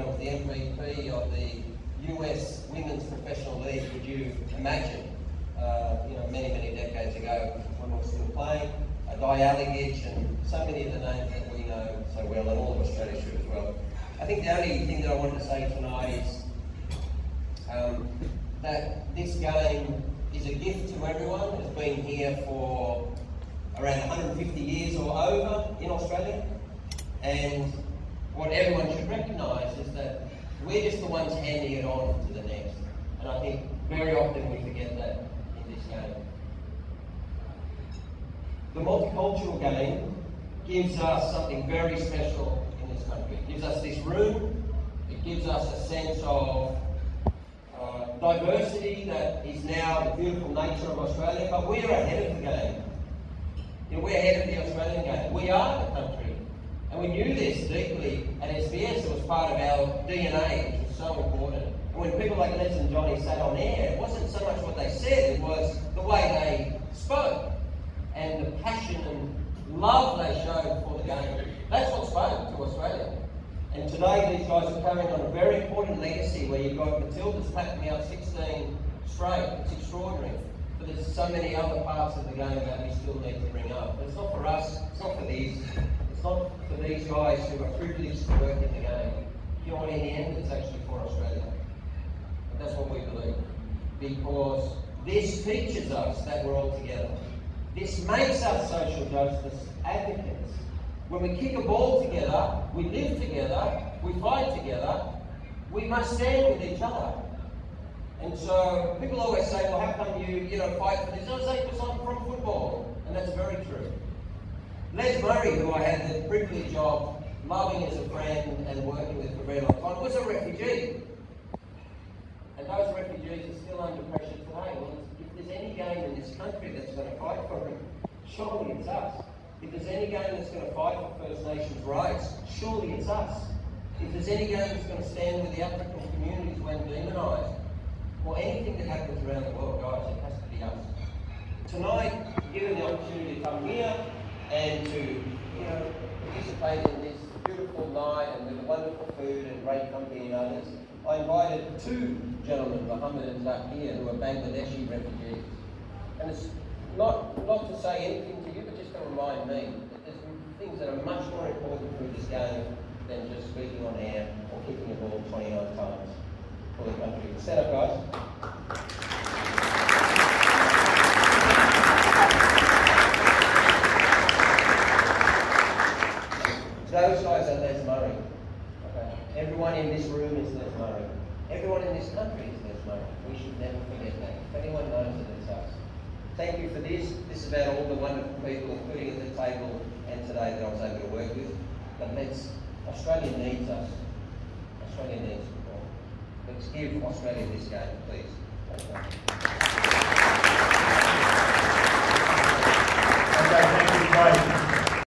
was the MVP of the US Women's Professional League. Could you imagine, many, many decades ago when we were still playing, Dialigage and so many of the names that we know so well, and all of Australia should as well. I think the only thing that I wanted to say tonight is that this game is a gift to everyone. It's been here for around 150 years or over in Australia, and what everyone should recognise is that we're just the ones handing it on to the next, and I think very often we forget that in this game. The multicultural game gives us something very special in this country. It gives us this room, it gives us a sense of diversity that is now the beautiful nature of Australia, but we're ahead of the game. We're ahead of the Australian game. We are the country. And we knew this deeply at SBS. It was part of our DNA, which was so important. And when people like Les and Johnny sat on air, it wasn't so much what they said, it was the way they spoke and the passion and love they showed for the game. That's what spoke to Australia. And today these guys are carrying on a very important legacy where you've got Matilda's packing out 16 straight. It's extraordinary. But there's so many other parts of the game that we still need to bring up. But it's not for us, it's not for these. It's not for these guys who are privileged to work in the game. You know what, in the end, it's actually for Australia. And that's what we believe. Because this teaches us that we're all together. This makes us social justice advocates. When we kick a ball together, we live together, we fight together, we must stand with each other. And so people always say, well, how come you fight for this? I say, because I'm from football. And that's very true. Les Murray, who I had the privilege of loving as a friend and working with for a very long time, was a refugee. And those refugees are still under pressure today. Well, if there's any game in this country that's going to fight for it, surely it's us. If there's any game that's going to fight for First Nations rights, surely it's us. If there's any game that's going to stand with the African communities when demonised, or anything that happens around the world, guys, it has to be us. Tonight, given the opportunity to come here and to participate in this beautiful night and with wonderful food and great company and others, I invited two gentlemen, Mohammed and Zakir, who are Bangladeshi refugees. And it's not to say anything to you, but just to remind me that there's things that are much more important through this game than just speaking on air or kicking a ball 29 times for the country. Stand up, guys. Those guys are Les Murray. Okay. Everyone in this room is Les Murray. Everyone in this country is Les Murray. We should never forget that. If anyone knows it, it's us. Thank you for this. This is about all the wonderful people, including at the table and today, that I was able to work with. But Australia needs us. Australia needs football. Let's give Australia this game, please.